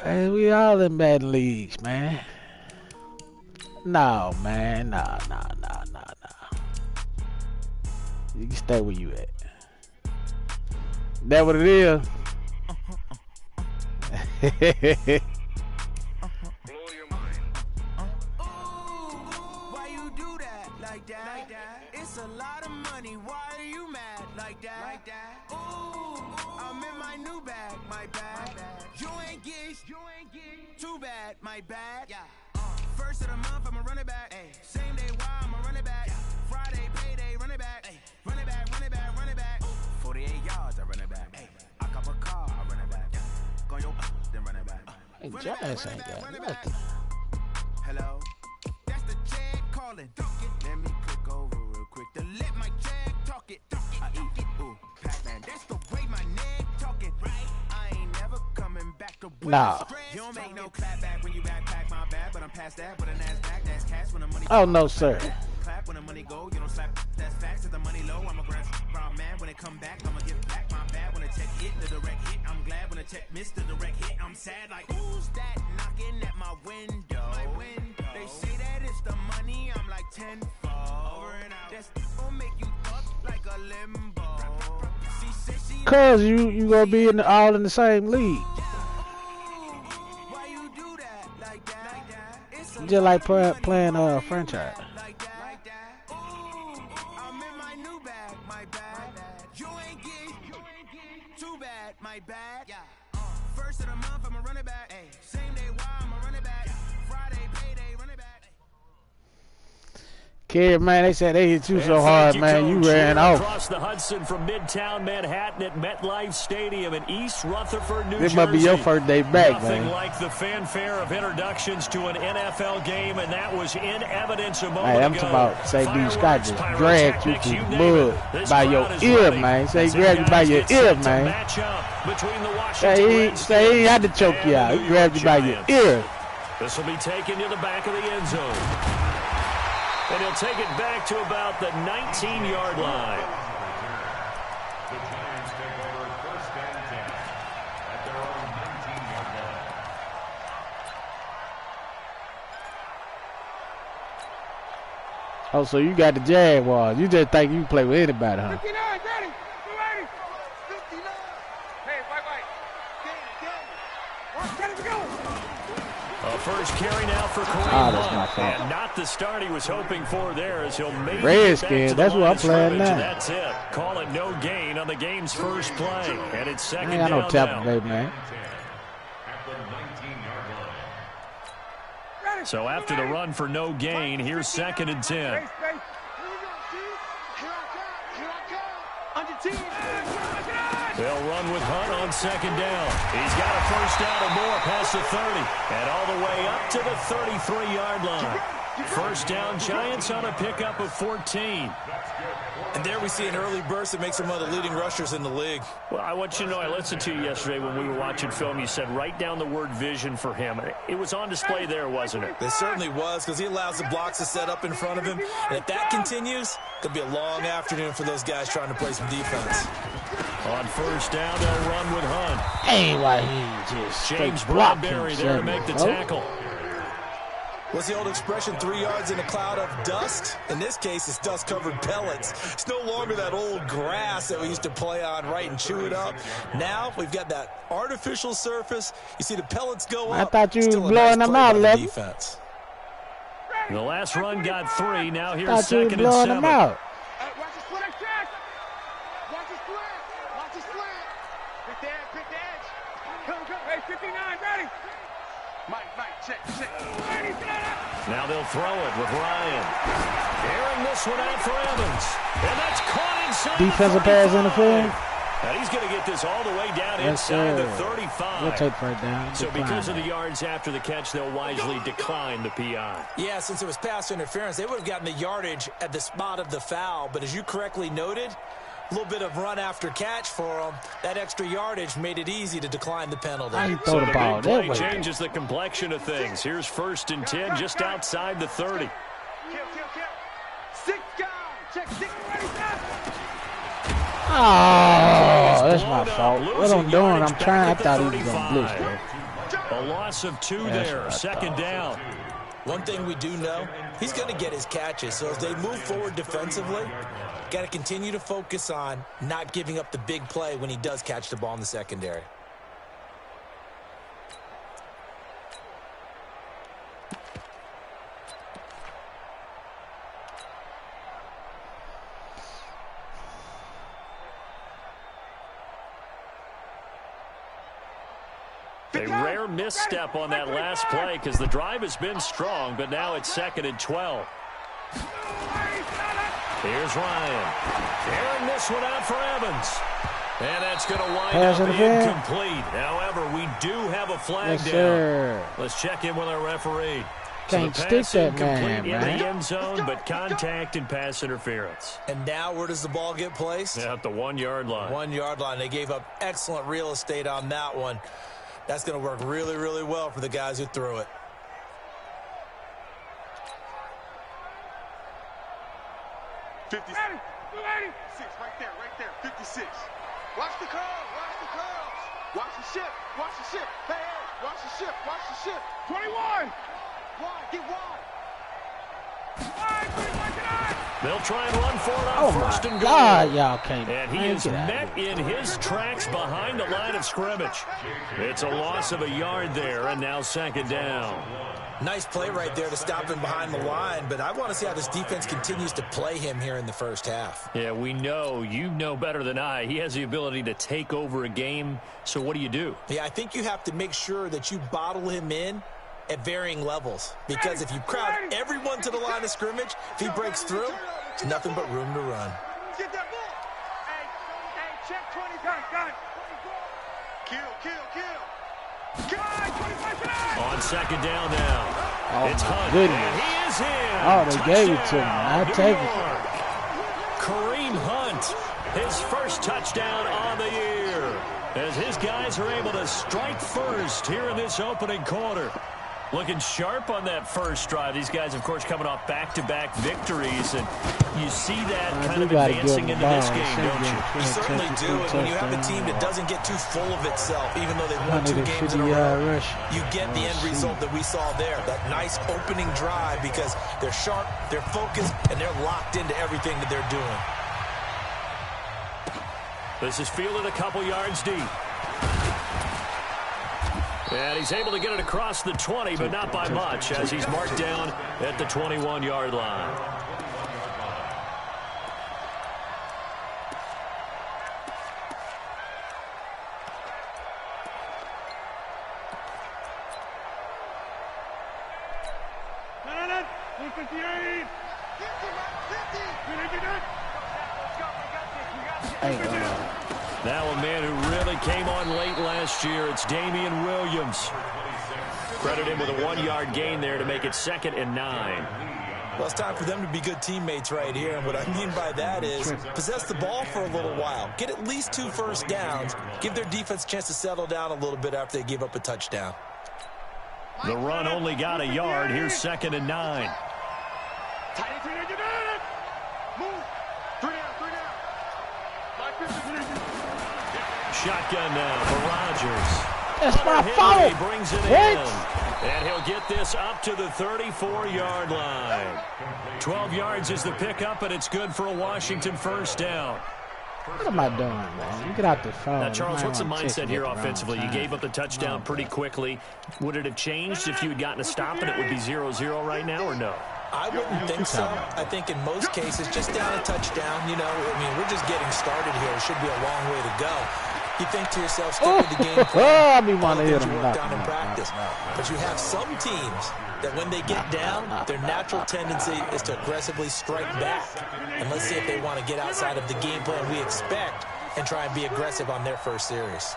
Hey, we all in bad leagues, man. No, man. Nah. You can stay where you at. That what it is? Blow your mind. Why you do that like that? It's a lot of money. Why are you mad like that? Ooh, I'm in my new bag, my bag. You ain't geek. Too bad, my bad. First of the month, I'ma run it back. Same day, why I'ma run it back. Friday, payday, run it back. Run it back. 48 yards, I run it back. I cop a car, I run it back. Go your then run it back. Hey, Jazz ain't got nothing. Hello, that's the check calling. Let me click over real quick to let my check talk it. I eat it, ooh, Pac-Man. That's the way my neck talking, right? I ain't never coming back to Nah. You don't make no clap back when you backpack my bad, but I'm past that. But a NASDAQ, that's cash when the money. Oh no, sir. Clap when the money go, you don't slap. That's facts. If the money low, I'm a grand man. When it come back, I'ma give back my bad. When I check hit the direct hit, I'm glad. When I check missed the direct hit, I'm sad. Like who's that knocking at my window? They say that it's the money. I'm like tenfold. Over and out. That's gonna make you up like a limbo. Cause you gonna be all in the same league. Why you do that like that? Just like playing a franchise. My bad. First of the month, I'ma run it back. Same day, why I'ma run it back. Friday, payday, run it back. Kid, man, they said they hit you so hard, man. You ran off. Across the Hudson from Midtown Manhattan at MetLife Stadium in East Rutherford, New Jersey. This might be your first day back, Nothing man. like the fanfare of introductions to an NFL game, and that was in evidence a moment Hey, I'm talking about say B. Scott just dragged you through the mud by your ear, man. Say he grabbed you by your ear, man. Say he had to choke you out. He grabbed you by your ear. This will be taken to the back of the end zone. And he'll take it back to about the 19-yard line. The Giants take over first and 10 at their own 19-yard line. Oh, so you got the Jaguars. You just think you can play with anybody, huh? 59, ready. 59. Hey, white. Get it, go. First carry now for Kareem that's my Hunt. fault. And not the start he was hoping for there as he'll make Redskins, that's what I'm playing now. That's it. Call it no gain on the game's first play. And it's second I ain't got no down Tampa now. Bay, man. At the 19-yard line. So after the run for no gain, here's second and 10. They'll run with Hunt on second down. He's got a first down or more past the 30 and all the way up to the 33-yard line. First down, Giants on a pickup of 14. And there we see an early burst that makes him one of the leading rushers in the league. Well, I want you to know, I listened to you yesterday when we were watching film. You said write down the word vision for him. It was on display there, wasn't it? It certainly was, because he allows the blocks to set up in front of him. And if that continues, could be a long afternoon for those guys trying to play some defense. On first down, they'll run with Hunt. Hey, why he just James blocked Bradbury him, there to make the tackle. What's the old expression, 3 yards in a cloud of dust? In this case, it's dust-covered pellets. It's no longer that old grass that we used to play on, right, and chew it up. Now we've got that artificial surface. You see the pellets go up. I thought you was Still a blowing nice them play out, by the Levin. defense. The last run got 3. Now here's Thought you was second and blowing 7. them out. Watch the split, check. Watch the split. Watch the split. Pick the edge. Come. Hey, 59, ready. Mike, check. Ready, set up. Now they'll throw it with Ryan. Airing this one out for Evans. And that's caught inside Defensive pass interference. And he's going to get this all the way down Yes, inside sir. the 35. We'll take first down. So because of the yards after the catch, they'll wisely decline the PI. Yeah, since it was pass interference, they would have gotten the yardage at the spot of the foul. But as you correctly noted, a little bit of run after catch for them. That extra yardage made it easy to decline the penalty. I throw So the the ball big that play way. changes the complexion of things. Here's first and 10 just outside the 30. Kill. 6 guys. Check 6 ready, set. Oh, that's my fault. What I'm doing, I'm trying. I thought he was going to blitz, though. A loss of 2 there, second down. One thing we do know, he's going to get his catches. So as they move forward defensively, got to continue to focus on not giving up the big play when he does catch the ball in the secondary. A rare misstep on that last play because the drive has been strong, but now it's 2nd and 12. Here's Ryan. Airing this one out for Evans. And that's going to wind up incomplete. However, we do have a flag down. Sir. Let's check in with our referee. Can't so stick that man, in the end zone, but contact and pass interference. And now where does the ball get placed? At the 1-yard line. 1-yard line. They gave up excellent real estate on that one. That's going to work really, really well for the guys who threw it. Six right there, 56. Watch the curls, watch the curls. Watch the ship, watch the ship. Hey, watch the ship, watch the ship. 21. Wide, get wide. They'll try and run for it on first and goal. God, y'all can't. And he is met in his tracks behind the line of scrimmage. It's a loss of a yard there, and now 2nd down. Nice play right there to stop him behind the line, but I want to see how this defense continues to play him here in the first half. Yeah, we know. You know better than I. He has the ability to take over a game, so what do? Yeah, I think you have to make sure that you bottle him in at varying levels, because if you crowd everyone to the line of scrimmage, if he breaks through, there's nothing but room to run. Get that ball. Hey, check 20. Got it. Kill. On 2nd down now. Oh, it's Hunt. goodness. And he is in. Oh, they gave it to him. I take it. Kareem Hunt, his first touchdown on the year, as his guys are able to strike first here in this opening quarter. Looking sharp on that first drive. These guys, of course, coming off back-to-back victories, and you see that kind of advancing into this game, don't you? You certainly do, and when you have a team that doesn't get too full of itself, even though they've won 2 games in a row, you get the end result that we saw there, that nice opening drive, because they're sharp, they're focused, and they're locked into everything that they're doing. This is fielded a couple yards deep. And he's able to get it across the 20, but not by much, as he's marked down at the 21-yard line. Now a man who really came on late last year, it's Damian Williams. Credit him with a 1-yard gain there to make it 2nd and 9. Well, it's time for them to be good teammates right here, and what I mean by that is possess the ball for a little while, get at least 2 first downs, give their defense a chance to settle down a little bit after they give up a touchdown. The run only got a yard. Here's 2nd and 9. Shotgun now for Rodgers. That's my fault. He brings it in. And he'll get this up to the 34-yard line. 12 yards is the pickup, and it's good for a Washington first down. What am I doing, man? You get out the phone. Now, Charles, what's the mindset here offensively? You gave up the touchdown pretty quickly. Would it have changed if you had gotten a stop and it would be 0-0 right now, or no? I wouldn't think so. I think in most cases, just down a touchdown, you know, I mean, we're just getting started here. It should be a long way to go. You think to yourself, stick with the game plan. I be wanting to hit him. Work down in practice. But you have some teams that when they get down, their natural tendency is to aggressively strike back. And let's see if they want to get outside of the game plan we expect and try and be aggressive on their first series.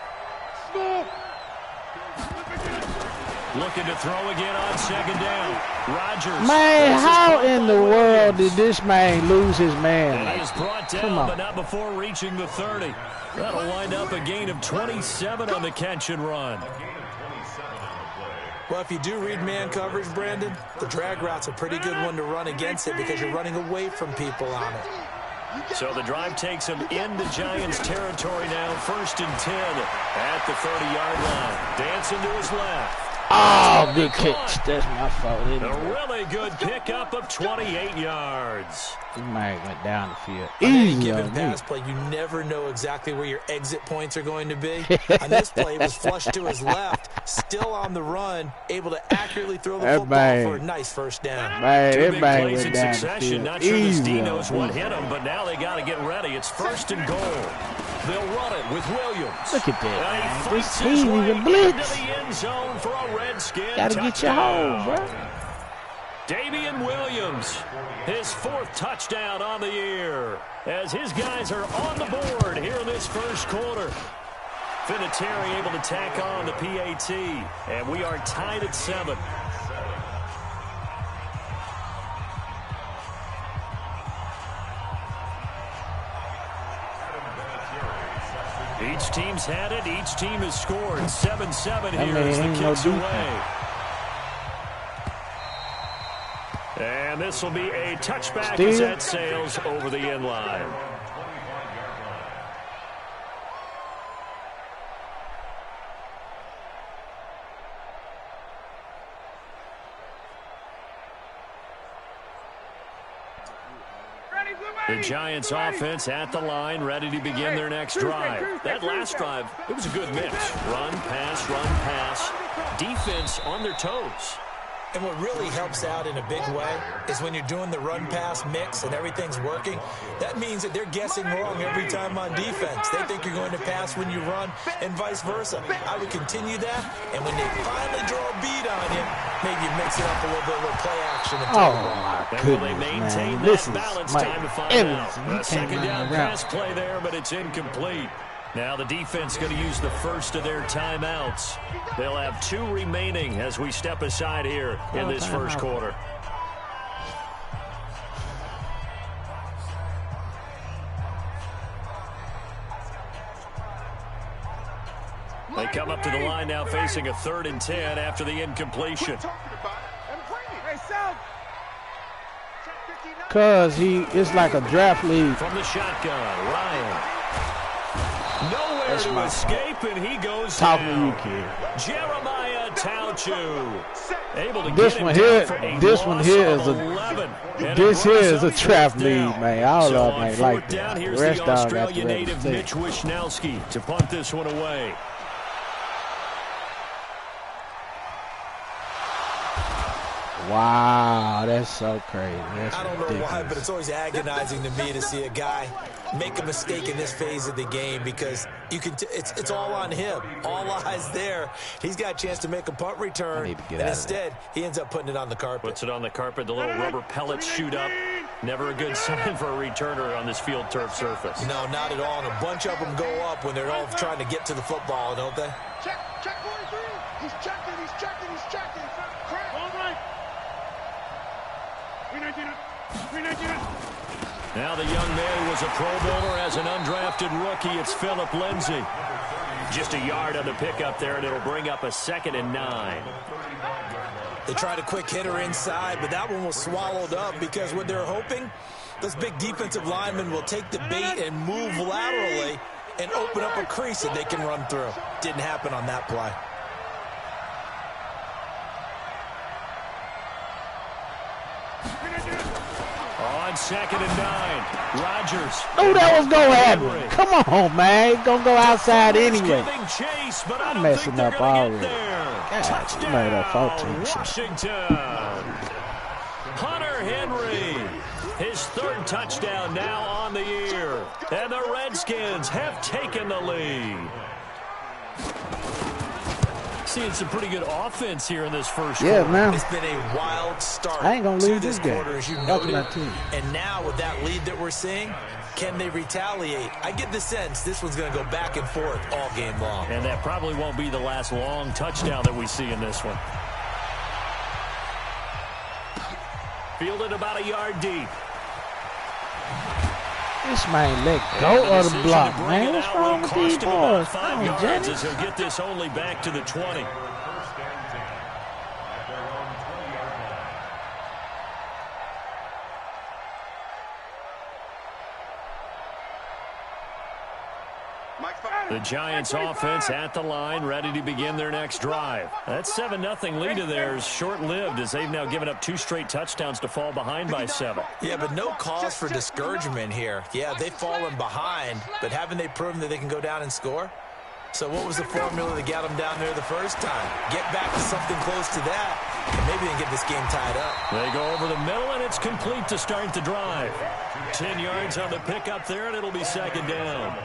Looking to throw again on 2nd down. Rodgers. Man, how in the world did this man lose his man? And he is brought down, but not before reaching the 30. That'll wind up a gain of 27 on the catch and run. Well, if you do read man coverage, Brandon, the drag route's a pretty good one to run against it because you're running away from people on it. So the drive takes him into Giants territory now, 1st and 10 at the 30-yard line. Dancing to his left. Oh, good catch. That's my fault. A really good pickup of 28 yards. He might have went down the field. On any Easy given on me. pass play, you never know exactly where your exit points are going to be. On this play, it was flushed to his left, still on the run, able to accurately throw the football for a nice first down. Man, Two big everybody plays went in down the succession. field. Not sure this D Easy knows on what me. hit him, but now they got to get ready. It's 1st and goal. They'll run it with Williams. Look at that, And he man. fights This his team way even blitz. into the end zone for a Redskin Gotta get your touchdown. hole, bro. Damian Williams, his 4th touchdown on the year, as his guys are on the board here in this first quarter. Vinatieri able to tack on the PAT, and we are tied at 7. Each team's had it. Each team has scored. 7-7 here as the kicks away. And this will be a touchback as that sails over the end line. The Giants offense at the line, ready to begin their next drive. That last drive, it was a good mix. Run, pass, defense on their toes. And what really helps out in a big way is when you're doing the run-pass mix and everything's working, that means that they're guessing wrong every time on defense. They think you're going to pass when you run and vice versa. I would continue that, and when they finally draw a beat on you, maybe mix it up a little bit with play action. And Oh, my goodness, man. This is balance? Mike Time to find Evans. out. A second down pass play there, but it's incomplete. Now the defense going to use the first of their timeouts. They'll have 2 remaining as we step aside here in this first quarter. They come up to the line now facing a 3rd and 10 after the incompletion. Because it's like a draft league. From the shotgun, Ryan. Nowhere to escape, and he goes Talk to down. you, kid. Jeremiah Tauchu able to This get one him here, down for a this one loss here of is a 11. And this it here brings is a up trap 4th league, down. man. All So of on them ain't 4th like down, that. here's The rest the of them got the Australian native reputation. Mitch Wishnowsky to punt this one away. Wow, that's so crazy. That's I don't know ridiculous. why, but it's always agonizing to me to see a guy make a mistake in this phase of the game because you can. It's all on him. All eyes there. He's got a chance to make a punt return, and instead he ends up putting it on the carpet. Puts it on the carpet. The little rubber pellets shoot up. Never a good sign for a returner on this field turf surface. No, not at all. And a bunch of them go up when they're all trying to get to the football, don't they? Check 43. He's checking. All right. Now the young man who was a Pro Bowler as an undrafted rookie. It's Phillip Lindsay. Just a yard on the pickup there, and it'll bring up a 2nd and 9. They tried a quick hitter inside, but that one was swallowed up because what they're hoping, those big defensive linemen will take the bait and move laterally and open up a crease that they can run through. Didn't happen on that play. On 2nd and 9, Rodgers. Oh, that was going to happen. Come on, man. It's going to go outside anyway. Chase, but I'm messing up already. God, you made that 14. Washington. Hunter Henry. His 3rd touchdown now on the year. And the Redskins have taken the lead. Seeing some pretty good offense here in this first quarter. Yeah, man. It's been a wild start I ain't gonna to lose this this game. quarter, as you Helping noted. my team. And now with that lead that we're seeing, can they retaliate? I get the sense this one's going to go back and forth all game long. And that probably won't be the last long touchdown that we see in this one. Fielded about a yard deep. This man let go of the block, man. What's wrong with these boys? 5 yards as he'll get this only back to the 20. Mike, The Giants offense at the line, ready to begin their next drive. That 7-0 lead of theirs short-lived as they've now given up 2 straight touchdowns to fall behind by 7. Yeah, but no cause for discouragement here. Yeah, they've fallen behind, but haven't they proven that they can go down and score? So what was the formula that got them down there the first time? Get back to something close to that, and maybe they can get this game tied up. They go over the middle, and it's complete to start the drive. 10 yards on the pickup there, and it'll be second down.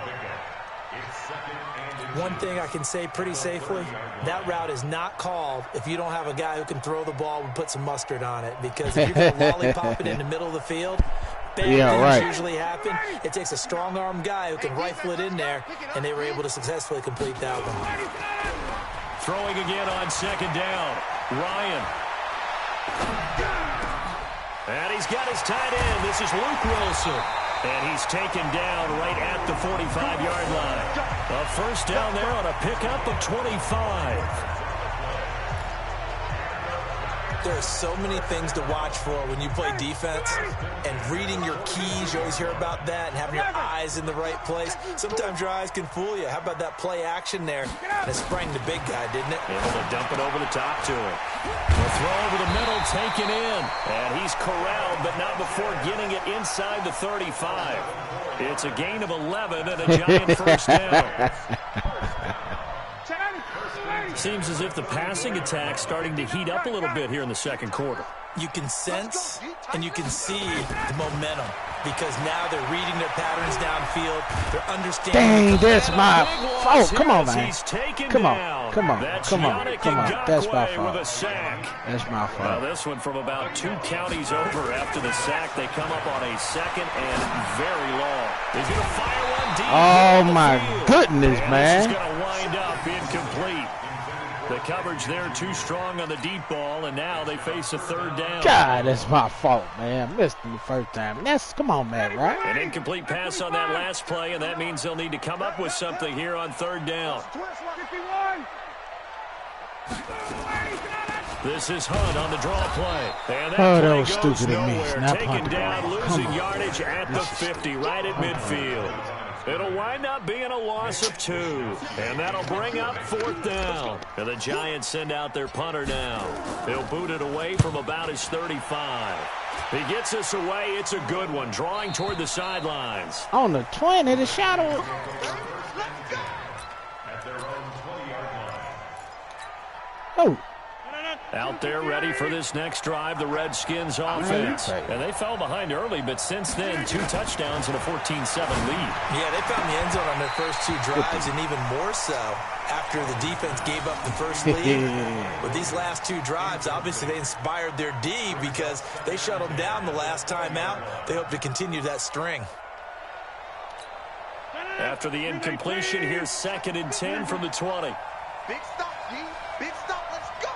One thing I can say pretty safely, that route is not called if you don't have a guy who can throw the ball and put some mustard on it. Because if you're going to lollipop it in the middle of the field, bad things usually happen. It takes a strong-arm guy who can rifle it in there, and they were able to successfully complete that one. Throwing again on second down. Ryan. And he's got his tight end. This is Luke Wilson. And he's taken down right at the 45-yard line. A first down there on a pickup of 25. There are so many things to watch for when you play defense, and reading your keys, you always hear about that, and having your eyes in the right place. Sometimes your eyes can fool you. How about that play action there? And it sprang the big guy, didn't it? Able to dump it over the top to him. The throw over the middle, taken in. And he's corralled, but not before getting it inside the 35. It's a gain of 11 and a Giant first down. Seems as if the passing attack's starting to heat up a little bit here in the second quarter. You can sense and you can see the momentum because now they're reading their patterns downfield. They're understanding. Dang, that's my fault. Come on, man. Come on. That's my fault. with a sack. That's my fault. Now this one from about 2 counties over after the sack. They come up on a second and very long. He's going to fire one deep. Oh, my goodness, man. This is going to wind up incomplete. The coverage there too strong on the deep ball, and now they face a third down. God, that's my fault, man. Missed him the first time. Come on, man, right? An incomplete pass on that last play, and that means they'll need to come up with something here on third down. This is Hunt on the draw play. And that was stupid of me. Taken down, losing yardage at the 50, right at midfield. It'll wind up being a loss of 2, and that'll bring up fourth down. And the Giants send out their punter now. He'll boot it away from about his 35. He gets us away. It's a good one, drawing toward the sidelines. On the 20, the shadow. Oh. Out there ready for this next drive, the Redskins offense. And they fell behind early, but since then, 2 touchdowns and a 14-7 lead. Yeah, they found the end zone on their first 2 drives, and even more so after the defense gave up the first lead. With these last 2 drives, obviously they inspired their D because they shut them down the last time out. They hope to continue that string. After the incompletion, here's 2nd and 10 from the 20. Big stop, D. Big stop. Let's go.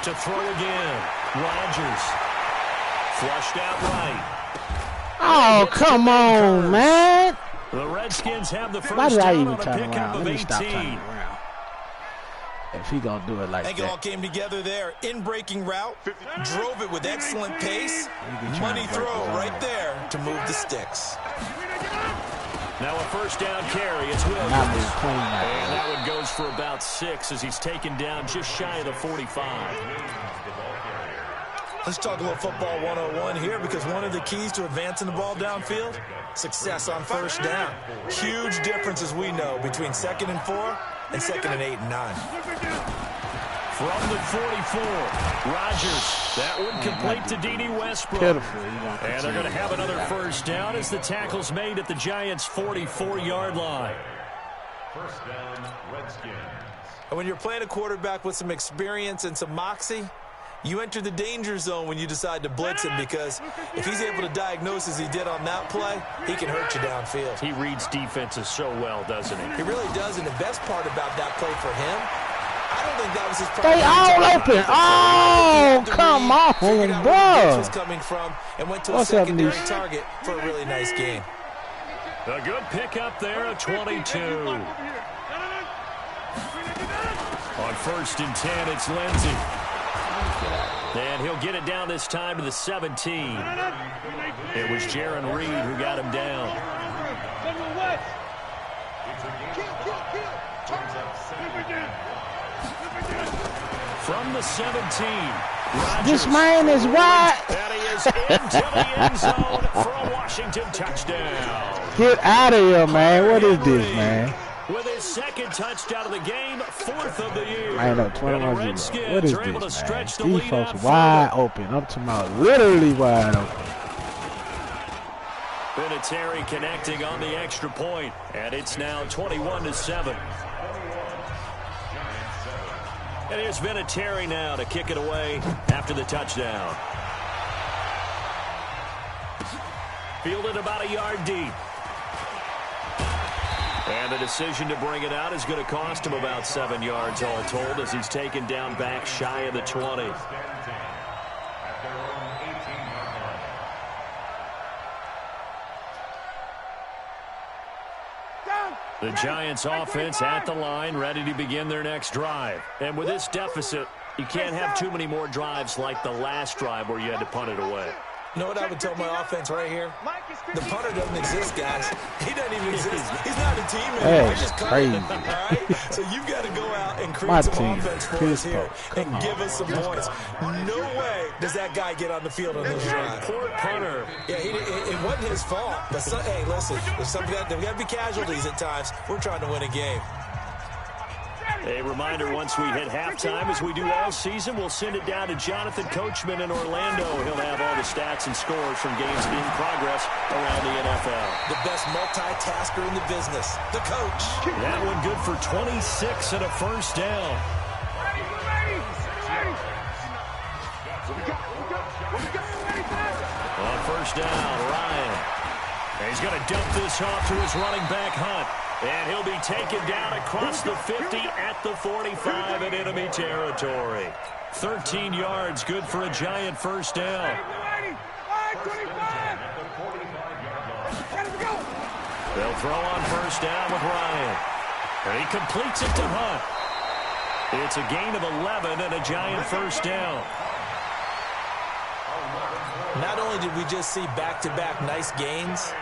To throw again. Rodgers. Flushed out right. Oh, come on, man. The Redskins have the first down on a pickup of 18. If he gonna do it like that. I think it all came together there. In-breaking route. Drove it with excellent pace. Money throw right there to move the sticks. Now a first down carry. It's Williams. And that one goes for about 6 as he's taken down just shy of the 45. Let's talk a little football 101 here because one of the keys to advancing the ball downfield, success on first down. Huge difference, as we know, between 2nd and 4 and 2nd and 8 and 9. From the 44, Rodgers. That one complete to D.D. Westbrook. And they're going to have another first down as the tackle's made at the Giants' 44-yard line. First down, Redskins. And when you're playing a quarterback with some experience and some moxie, you enter the danger zone when you decide to blitz him because if he's able to diagnose as he did on that play, he can hurt you downfield. He reads defenses so well, doesn't he? He really does, and the best part about that play for him, I don't think that was his they all open. Oh, come on, bro. Was coming from and went to a secondary target for a really nice game. A good pickup there, a 22. On 1st and 10, it's Lindsey. And he'll get it down this time to the 17. It was Jaron Reed who got him down. From the 17. Rodgers. This man is wide. And he is into the end zone for a Washington touchdown. Get out of here, man. What is this, man? With his second touchdown of the game, 4th of the year. I know, 21-0. What is able to this, stretch man? the These lead folks out wide further. open. I'm talking about literally wide open. Vinatieri connecting on the extra point, and it's now 21-7. And here's Vinatieri now to kick it away after the touchdown. Fielded about a yard deep. And the decision to bring it out is going to cost him about 7 yards all told as he's taken down back shy of the 20. The Giants offense at the line, ready to begin their next drive. And with this deficit, you can't have too many more drives like the last drive where you had to punt it away. You know what I would tell my offense right here? The punter doesn't exist, guys. He doesn't even exist. He's not a team anymore. Hey, He's just crazy. all right? So you've got to go out and create My some team, offense for us here Pittsburgh. and give us some points. No way does that guy get on the field on this drive. Poor punter. Yeah, it wasn't his fault. But hey, listen, there's got to be casualties at times. We're trying to win a game. A reminder, once we hit halftime, as we do all season, we'll send it down to Jonathan Coachman in Orlando. He'll have all the stats and scores from games in progress around the NFL. The best multitasker in the business, the coach. That one good for 26 and a first down. On first down, Ryan. And he's going to dump this off to his running back, Hunt. And he'll be taken down across the 50 at the 45 in enemy territory. 13 yards, good for a Giant first down. They'll throw on first down with Ryan. And he completes it to Hunt. It's a gain of 11 and a Giant first down. Not only did we just see back-to-back nice gains,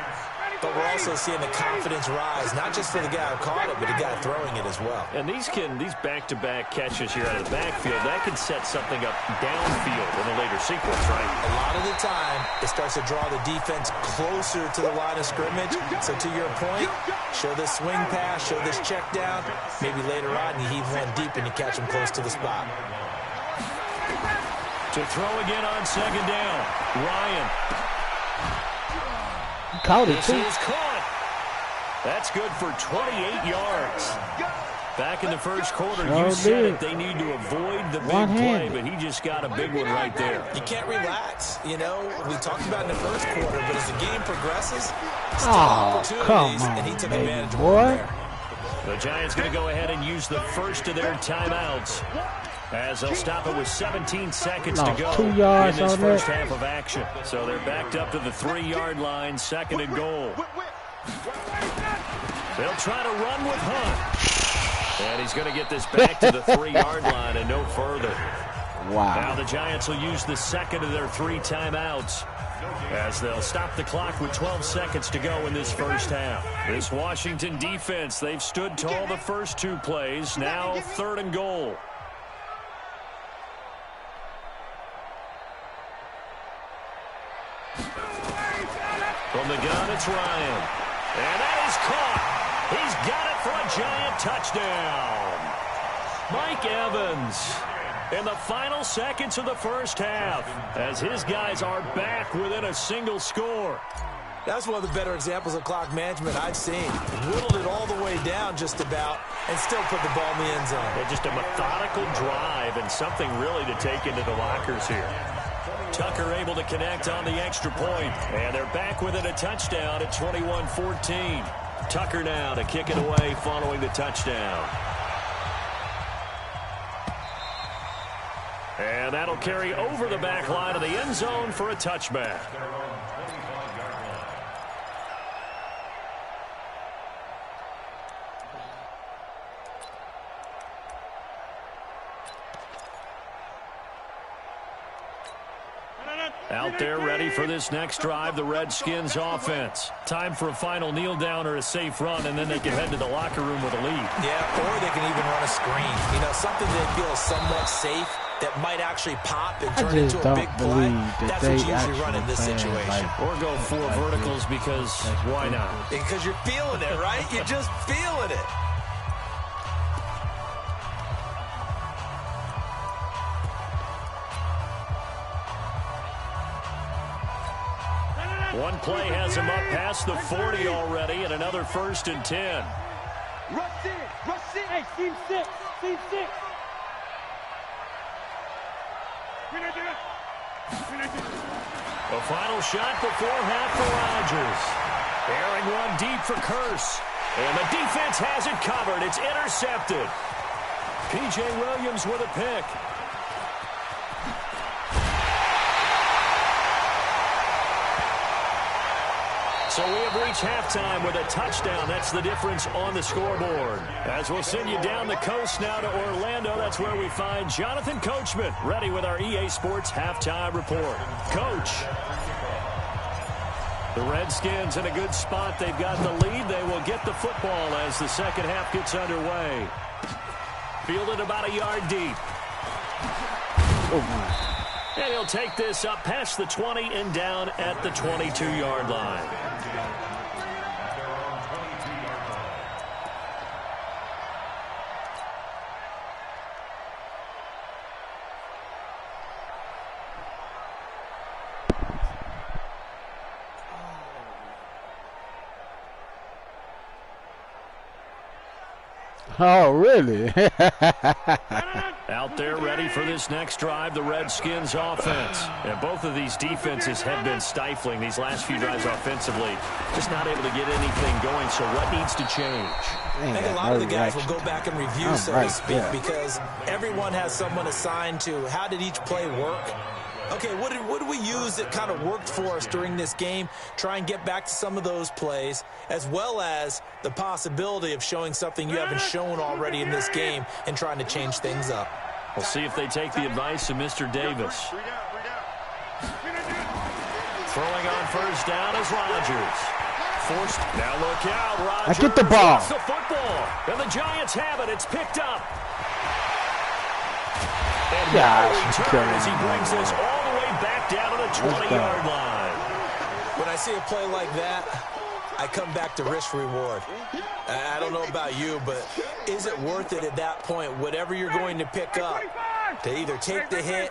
but we're also seeing the confidence rise, not just for the guy who caught it, but the guy throwing it as well. And these back-to-back catches here out of the backfield, that can set something up downfield in a later sequence, right? A lot of the time, it starts to draw the defense closer to the line of scrimmage. So to your point, show this swing pass, show this check down. Maybe later on, you heave one deep and you catch him close to the spot. To throw again on second down, Ryan. Caught it, This too. is caught. That's good for 28 yards. Back in the first quarter, you said it. They need to avoid the big play, but he just got a big one right there. You can't relax. You know, we talked about in the first quarter, but as the game progresses, still Oh, opportunities, come on, and he took baby advantage of boy. one there. The Giants going to go ahead and use the first of their timeouts as they'll stop it with 17 seconds to go 2 yards in this on first that. half of action. So they're backed up to the 3-yard line, second and goal. They'll try to run with Hunt. And he's going to get this back to the 3-yard line and no further. Wow. Now the Giants will use the second of their 3 timeouts as they'll stop the clock with 12 seconds to go in this first half. This Washington defense, they've stood tall the first 2 plays. Now third and goal. From the gun, it's Ryan. And that is caught. He's got it for a Giant touchdown. Mike Evans in the final seconds of the first half as his guys are back within a single score. That's one of the better examples of clock management I've seen. Whittled it all the way down just about and still put the ball in the end zone. Yeah, just a methodical drive and something really to take into the lockers here. Tucker able to connect on the extra point, and they're back within a touchdown at 21-14. Tucker now to kick it away following the touchdown. And that'll carry over the back line of the end zone for a touchback. Out there ready for this next drive, the Redskins offense. Time for a final kneel down or a safe run, and then they can head to the locker room with a lead. Yeah, or they can even run a screen. You know, something that feels somewhat safe that might actually pop and turn into a big play. That's what you usually run in this situation. Or go 4 verticals because why not? Because you're feeling it, right? You're just feeling it. One play has him up past the 40 already, and another 1st and 10. Rush in, rush in. Hey, team 6, team 6. A final shot before half for Rodgers. Airing one deep for Curse. And the defense has it covered. It's intercepted. P.J. Williams with a pick. So we have reached halftime with a touchdown. That's the difference on the scoreboard. As we'll send you down the coast now to Orlando, that's where we find Jonathan Coachman, ready with our EA Sports halftime report. Coach. The Redskins in a good spot. They've got the lead. They will get the football as the second half gets underway. Fielded about a yard deep. Oh, my. And he'll take this up past the 20 and down at the 22-yard line. Oh, really? Out there ready for this next drive, the Redskins offense. And both of these defenses have been stifling these last few drives offensively. Just not able to get anything going, so what needs to change? I think a lot of the guys will go back and review, so to speak, because everyone has someone assigned to how did each play work. Okay, what did we use that kind of worked for us during this game? Try and get back to some of those plays, as well as the possibility of showing something you haven't shown already in this game and trying to change things up. We'll see if they take the advice of Mr. Davis. Throwing on first down is Rodgers. Forced. Now look out, Rodgers. I get the ball. The football. And the Giants have it. It's picked up. And now return as he brings this all the way back down to the 20-yard line. When I see a play like that, I come back to risk-reward. I don't know about you, but is it worth it at that point, whatever you're going to pick up, to either take the hit,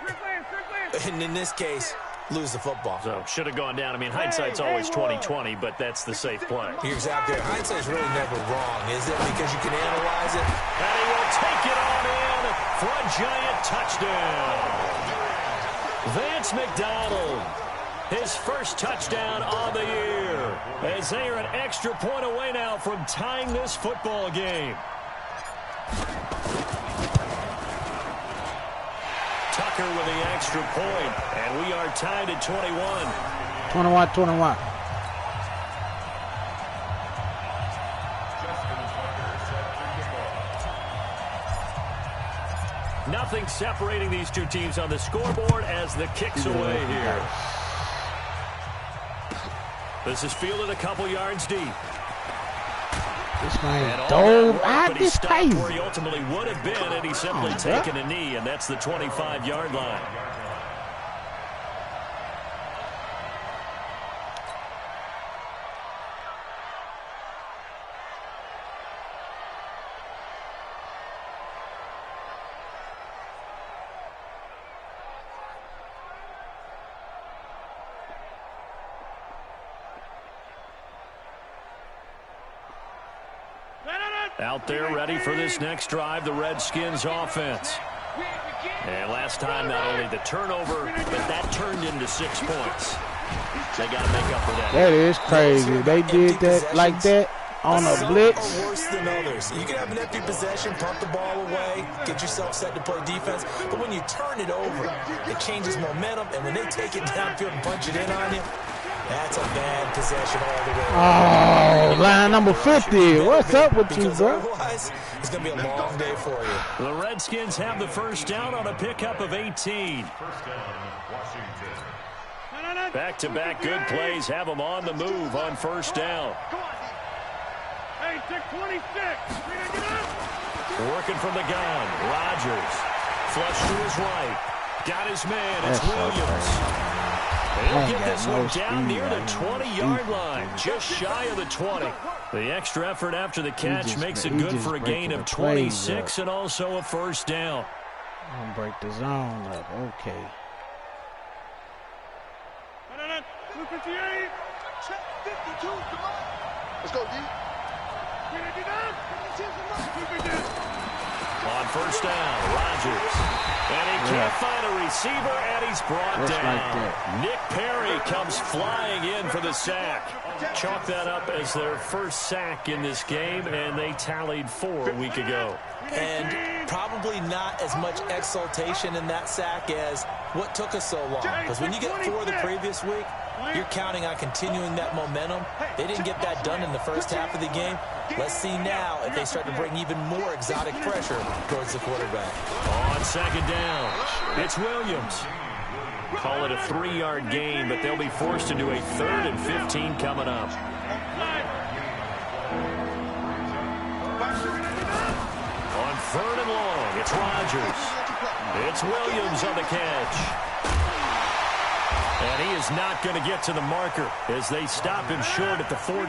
and in this case, lose the football? So, should have gone down. I mean, hindsight's always 20/20, but that's the safe play. You're exactly right. Hindsight's really never wrong, is it? Because you can analyze it. And he will take it on in for a giant touchdown. Vance McDonald, his first touchdown on the year, as they are an extra point away now from tying this football game. Tucker with the extra point, and we are tied at 21. 21-21. Nothing separating these two teams on the scoreboard as the kick's away here. This is fielded a couple yards deep. This man dove out this crazy. Where he ultimately would have been, and he's simply taken a knee, and that's the 25-yard line. Out there ready for this next drive, the Redskins offense. And last time, not only the turnover, but that turned into 6 points. They got to make up for that. That is crazy. They did that like that on a blitz. Some are worse than others. You can have an empty possession, punt the ball away, get yourself set to play defense. But when you turn it over, it changes momentum. And when they take it downfield and punch it in on you, that's a bad possession all the way. Oh, line number 50. What's up with you, bro? Otherwise, it's going to be a long day for you. The Redskins have the first down on a pickup of 18. First down, Washington. Back-to-back good plays have them on the move on first down. Hey, take 26. Working from the gun. Rodgers. Flush to his right. Got his man. It's Williams. He'll get this one down near the 20-yard line. Just shy of the 20. The extra effort after the catch makes it good for a gain of 26 and also a first down. I'm going to break the zone up. Okay. 258. 52. Come on. Let's go, D. On first down, Rodgers. And he can't find a receiver, and he's brought down. Nick Perry comes flying in for the sack. Chalk that up as their first sack in this game, and they tallied 4 a week ago. And probably not as much exultation in that sack as what took us so long. Because when you get 4 the previous week, you're counting on continuing that momentum. They didn't get that done in the first half of the game. Let's see now if they start to bring even more exotic pressure towards the quarterback. On second down, it's Williams. Call it a 3-yard gain, but they'll be forced into a 3rd and 15 coming up. On 3rd and long, it's Rodgers. It's Williams on the catch. And he is not going to get to the marker as they stop him short at the 14.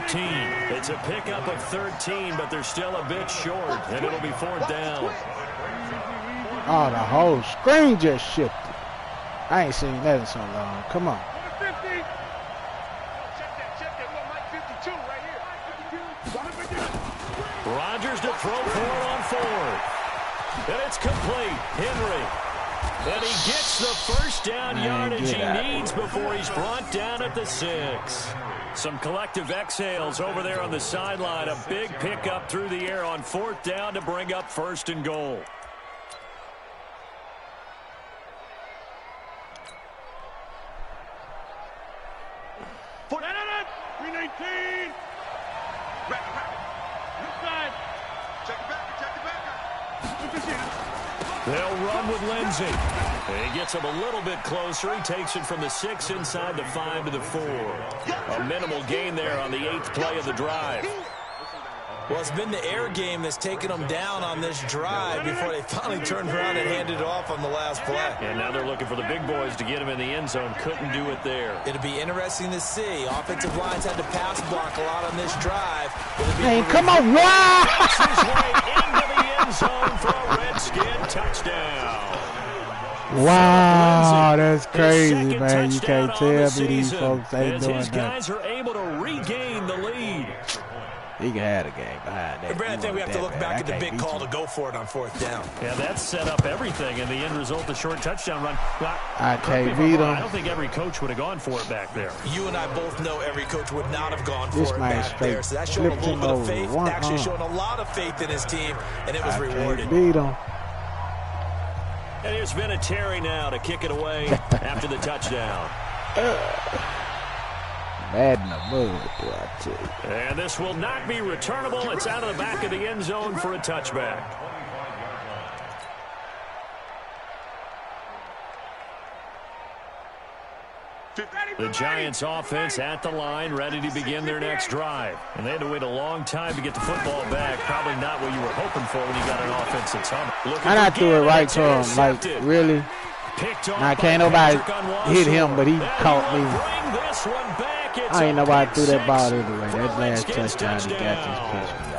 It's a pickup of 13, but they're still a bit short, and it'll be 4th down. Oh, the whole screen just shifted. I ain't seen that in so long. Come on. Check that. We got Mike 52 right here. Rodgers to throw for it on 4th. And it's complete. Henry. And he gets the first down yardage he needs before he's brought down at the 6. Some collective exhales over there on the sideline. A big pickup through the air on 4th down to bring up 1st and goal. They'll run with Lindsey. He gets him a little bit closer. He takes it from the 6 inside the 5 to the 4. A minimal gain there on the 8th play of the drive. Well, it's been the air game that's taken them down on this drive before they finally turned around and handed it off on the last play. And now they're looking for the big boys to get him in the end zone. Couldn't do it there. It'll be interesting to see. Offensive lines had to pass block a lot on this drive. Hey, come on, wow! His way into the end zone for a Redskin touchdown. Wow, that's crazy, man. You can't tell me these folks ain't doing that. His guys are able to regain the lead. He can have a game behind that. I think we have to look back at the big call to go for it on 4th down. Yeah, that set up everything, and the end result, the short touchdown run. Well, I can't beat him. I don't think every coach would have gone for it back there. You and I both know every coach would not have gone for it back there. So that's showing a little bit of faith, actually showing a lot of faith in his team, and it was rewarded. Beat him. And here's Vinatieri now to kick it away after the touchdown. Bad in the mud, boy, I tell you. And this will not be returnable. It's out of the back of the end zone for a touchback. The Giants offense at the line, ready to begin their next drive. And they had to wait a long time to get the football back. Probably not what you were hoping for when you got an offense that's humming. And I threw it right to him. Like, really? Now, can't nobody hit him, but he caught me. I ain't nobody threw that ball anyway. That last touchdown, he got just pissed me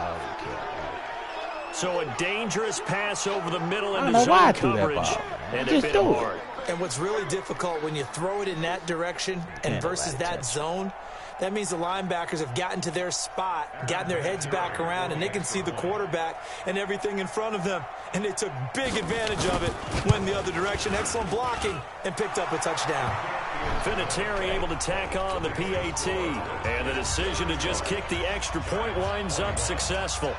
off. So a dangerous pass over the middle into zone coverage. And it hit him hard. And what's really difficult when you throw it in that direction and versus that zone, that means the linebackers have gotten to their spot, gotten their heads back around, and they can see the quarterback and everything in front of them. And they took big advantage of it, went the other direction. Excellent blocking, and picked up a touchdown. Vinatieri able to tack on the PAT. And the decision to just kick the extra point winds up successful.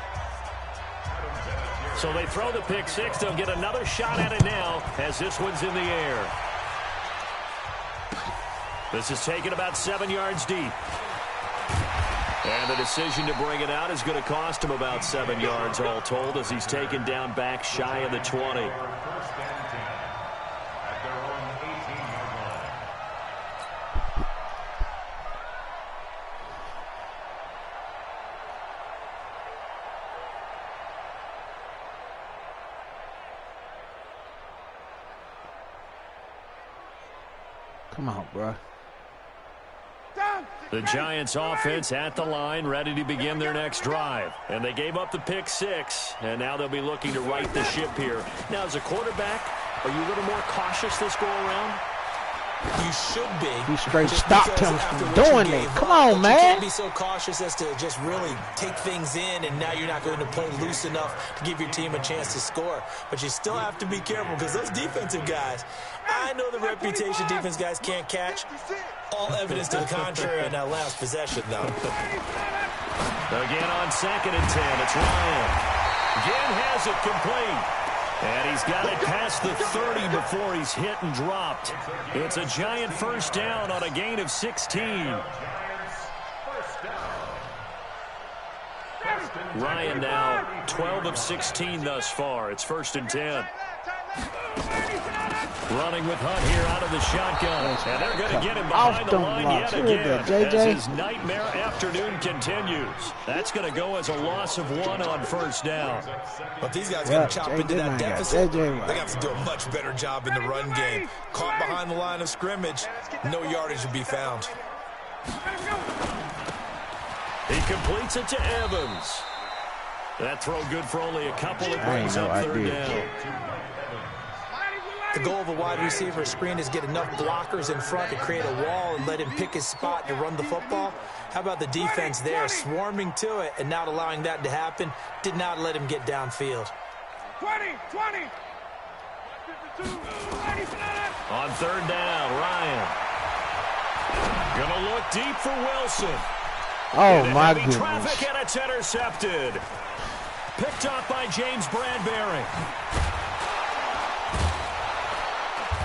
So they throw the pick 6. They'll get another shot at it now as this one's in the air. This is taken about 7 yards deep. And the decision to bring it out is going to cost him about 7 yards all told as he's taken down back shy of the 20. Come on, bro. The Giants offense at the line, ready to begin their next drive. And they gave up the pick 6, and now they'll be looking to right the ship here. Now, as a quarterback, are you a little more cautious this go-around? You should be. He straight stopped him from doing that. Come on, man. You can't be so cautious as to just really take things in, and now you're not going to play loose enough to give your team a chance to score. But you still have to be careful because those defensive guys, I know the reputation defense guys can't catch. All evidence to the contrary on that last possession, though. Again on 2nd and 10, it's Ryan. Again has it complete. And he's got it past the 30 before he's hit and dropped. It's a Giant first down on a gain of 16. Ryan now 12 of 16 thus far. It's 1st and 10. Running with Hunt here out of the shotgun. And they're going to get him behind the line yet again as his nightmare afternoon continues. That's going to go as a loss of 1 on 1st down. But these guys got to chop into that deficit. They got to do a much better job in the run game. Caught behind the line of scrimmage, no yardage to be found. He completes it to Evans. That throw good for only a couple of brings up 3rd down. The goal of a wide receiver screen is get enough blockers in front to create a wall and let him pick his spot to run the football. How about the defense there, swarming to it and not allowing that to happen? Did not let him get downfield. 20. On 3rd down, Ryan. Gonna look deep for Wilson. Oh, my goodness. Traffic, and it's intercepted. Picked up by James Bradbury.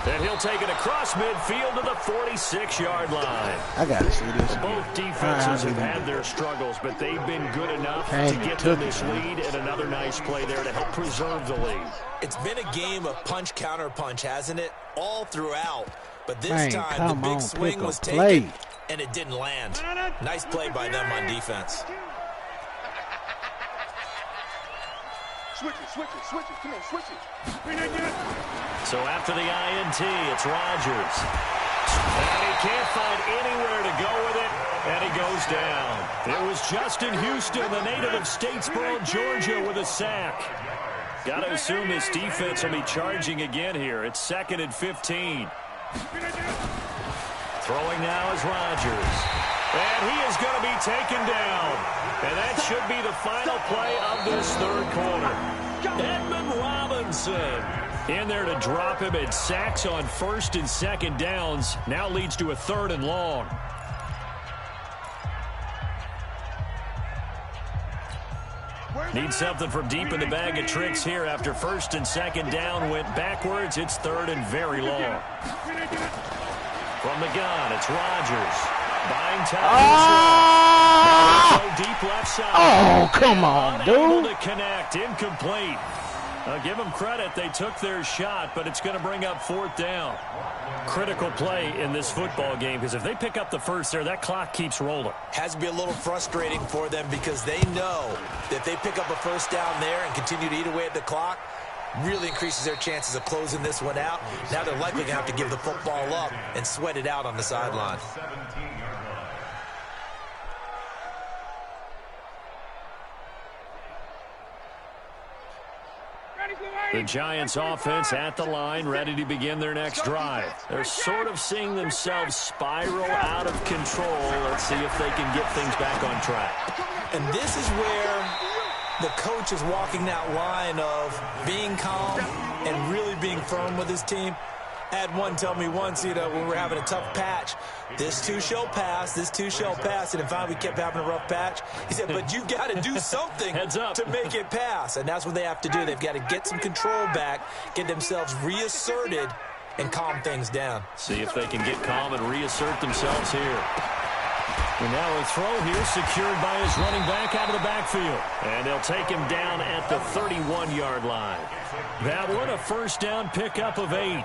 And he'll take it across midfield to the 46-yard line. I got to see this. Both defenses have had their struggles, but they've been good enough to get to this lead, and another nice play there to help preserve the lead. It's been a game of punch-counter-punch, hasn't it? All throughout. But this time, the big swing was taken, and it didn't land. Nice play by them on defense. Switch it. Come on, switch it. So after the INT, it's Rodgers. And he can't find anywhere to go with it, and he goes down. It was Justin Houston, the native of Statesboro, Georgia, with a sack. Got to assume this defense will be charging again here. It's 2nd and 15. Throwing now is Rodgers. And he is going to be taken down. And that should be the final play of this 3rd quarter. Edmund Robinson in there to drop him, and sacks on 1st and 2nd downs. Now leads to a 3rd and long. Need something from deep in the bag of tricks here after 1st and 2nd down went backwards. It's 3rd and very long. From the gun, it's Rodgers. Buying time. Deep left side. Oh, come on, dude. Unable to connect. Incomplete. Give them credit. They took their shot, but it's going to bring up 4th down. Critical play in this football game, because if they pick up the first there, that clock keeps rolling. Has to be a little frustrating for them because they know that if they pick up a 1st down there and continue to eat away at the clock, really increases their chances of closing this one out. Now they're likely going to have to give the football up and sweat it out on the sideline. The Giants offense at the line, ready to begin their next drive. They're sort of seeing themselves spiral out of control. Let's see if they can get things back on track. And this is where the coach is walking that line of being calm and really being firm with his team. I had one tell me once, when we were having a tough patch, this too shall pass, this too shall pass. And finally we kept having a rough patch. He said, but you got to do something to make it pass. And that's what they have to do. They've got to get some control back, get themselves reasserted, and calm things down. See if they can get calm and reassert themselves here. And now a throw here secured by his running back out of the backfield. And they'll take him down at the 31-yard line. That one a 1st down pickup of 8.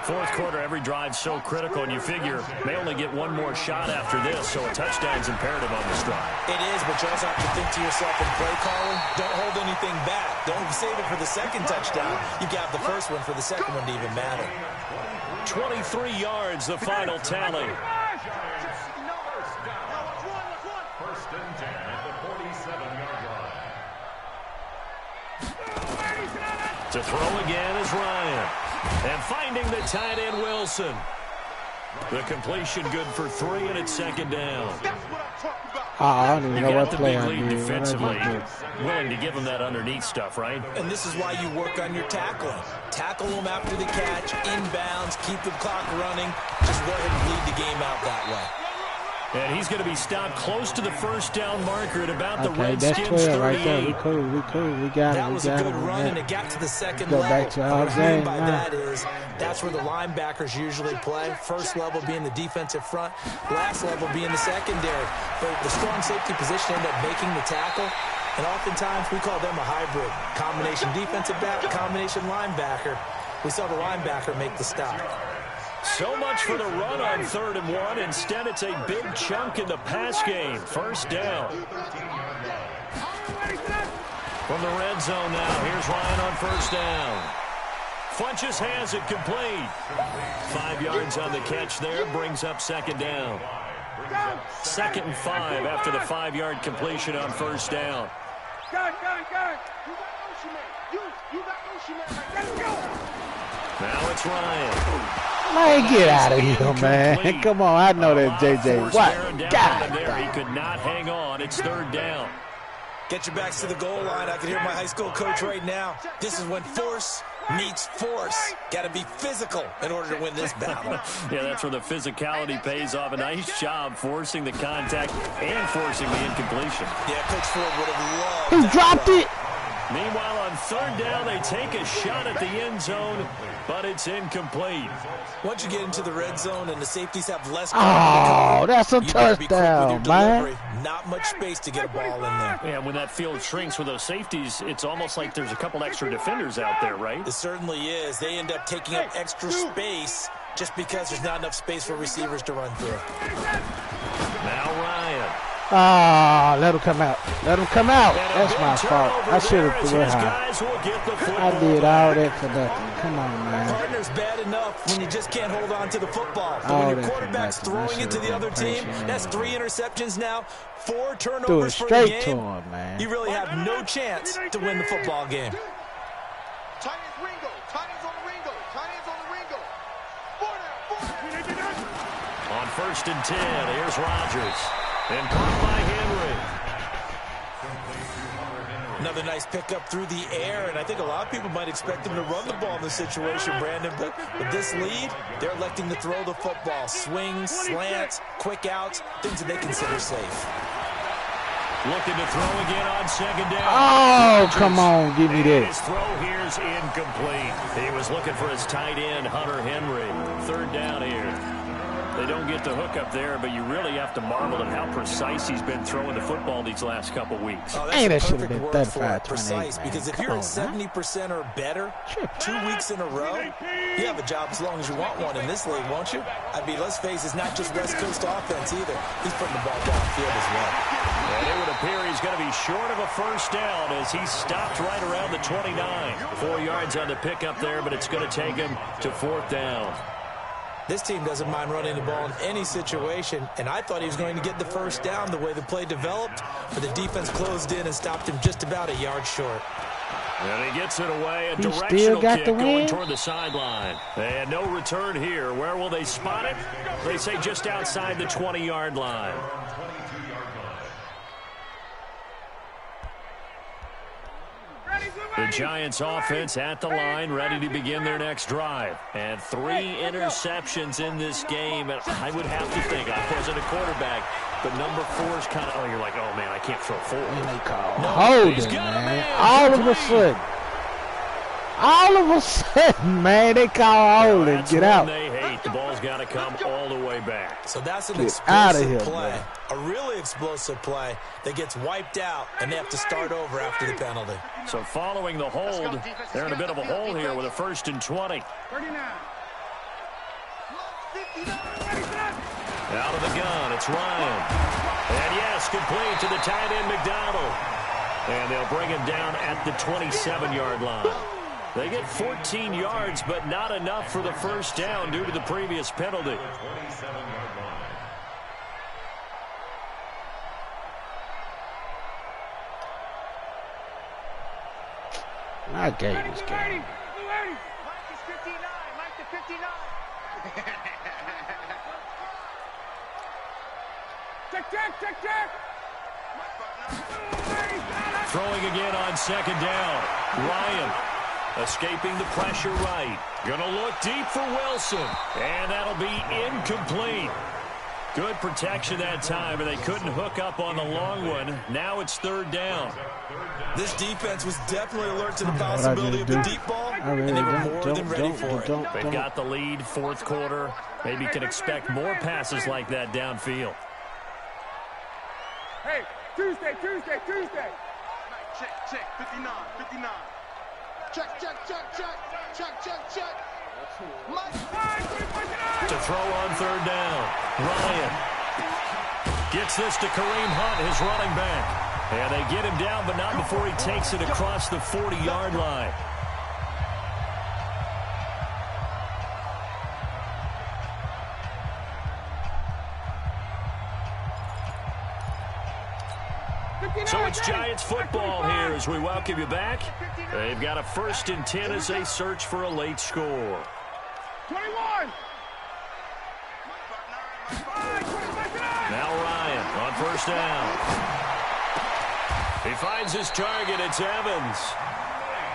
Fourth quarter, every drive's so critical, and you figure may only get one more shot after this, so a touchdown's imperative on this drive. It is, but you also have to think to yourself in play calling, don't hold anything back. Don't save it for the second touchdown. You got the first one for the second one to even matter. 23 yards, the final tally. First and 10 at the 47-yard line. To throw again is Ryan. And finding the tight end, Wilson. The completion good for 3, and it's second down. I don't even know what play I lead did. defensively, willing to give him that underneath stuff, right? And this is why you work on your tackling. Tackle them after the catch, inbounds, keep the clock running. Just go ahead and lead the game out that way. And he's going to be stopped close to the first down marker at about the Okay, Redskins' that's 12 right 38. there. We cool. We got That it. was a good run, and it got to the second Go level. back to our What I mean game by now. that is that's where the linebackers usually play. First level being the defensive front, last level being the secondary. But the strong safety position ended up making the tackle, and oftentimes we call them a hybrid. Combination defensive back, combination linebacker. We saw the linebacker make the stop. So much for the run on 3rd and 1. Instead, it's a big chunk in the pass game. First down. From the red zone now, here's Ryan on first down. Funches has it complete. 5 yards on the catch there, brings up second down. 2nd and 5 after the 5-yard completion on first down. Now it's Ryan. Man, get out of here, man. Come on, I know that, JJ. What? God. He could not hang on. It's 3rd down. Get your backs to the goal line. I can hear my high school coach right now. This is when force meets force. Got to be physical in order to win this battle. Yeah, that's where the physicality pays off. A nice job forcing the contact and forcing the incompletion. Yeah, Coach Ford would have loved He that dropped throw. it. Meanwhile, on 3rd down, they take a shot at the end zone, but it's incomplete. Once you get into the red zone and the safeties have less Oh, that's a you better be quick with your touchdown, man. delivery. Not much space to get a ball in there. And when that field shrinks with those safeties, it's almost like there's a couple extra defenders out there, right? It certainly is. They end up taking up extra space just because there's not enough space for receivers to run through. Now Ryan. Ah, let him come out. Let him come out. That's my fault. I should have threw it high. I did all that for nothing. Come on, man. Partner's bad enough when you just can't hold on to the football. But All when your that for quarterback's nothing. I throwing it to the should've other been team, patient, that's man. 3 interceptions now, 4 Threw it turnovers for the straight to game. him, man. You really have no chance to win the football game. Tight ends Ringo. Tight ends on the Ringo. Tight ends on the Ringo. 4 down. On 1st and 10, here's Rodgers. And caught by Henry. Another nice pickup through the air, and I think a lot of people might expect him to run the ball in this situation, Brandon. But with this lead, they're electing to throw the football. Swings, slants, quick outs, things that they consider safe. Looking to throw again on 2nd down. Oh, come on. Give me And that. his throw here's incomplete. He was looking for his tight end, Hunter Henry. 3rd down here. They don't get the hook up there, but you really have to marvel at how precise he's been throwing the football these last couple weeks. Oh, Hey, that that's a should have perfect been word for 35-28, it, precise, man. because if Come you're on, at 70% or better 2 weeks in a row, you have a job as long as you want one in this league, won't you? I mean, let's face it, it's not just West Coast offense either. He's putting the ball downfield as well. And it would appear he's going to be short of a first down as he stopped right around the 29. 4 yards on the pickup there, but it's going to take him to 4th down. This team doesn't mind running the ball in any situation, and I thought he was going to get the first down the way the play developed, but the defense closed in and stopped him just about a yard short. And he gets it away, a He directional still got kick the going win? toward the sideline. And no return here. Where will they spot it? They say just outside the 20-yard line. The Giants offense at the line, ready to begin their next drive. And 3 interceptions in this game. And I would have to think, I wasn't a quarterback, but number 4 is kind of, oh, you're like, oh, man, I can't throw 4. And they call holding, man. All of a sudden, man, they call holding. That's Get one out. they hate. The ball's got to come all the way back. So that's an Get outta explosive here, play, man. a really explosive play that gets wiped out, and they have to start over after the penalty. So following the hold, they're in a bit of a hole here with a 1st and 20. Out of the gun, it's Ryan. And yes, complete to the tight end, McDonald. And they'll bring him down at the 27-yard line. They get 14 yards, but not enough for the first down due to the previous penalty. I gave this game. Mike is 59. Mike to 59. Check. Throwing again on second down. Ryan escaping the pressure right. Gonna look deep for Wilson. And that'll be incomplete. Good protection that time, and they couldn't hook up on the long one. Now it's third down. This defense was definitely alert to the possibility of the deep ball, and they were more than ready for it. They've got the lead, fourth quarter. Maybe can expect more passes like that downfield. Hey, Tuesday. Check, 59. Check. To throw on third down. Ryan gets this to Kareem Hunt, his running back. And they get him down, but not before he takes it across the 40-yard line. So it's Giants football here as we welcome you back. They've got a 1st and 10 as they search for a late score. 21. Now Ryan on first down. He finds his target. It's Evans.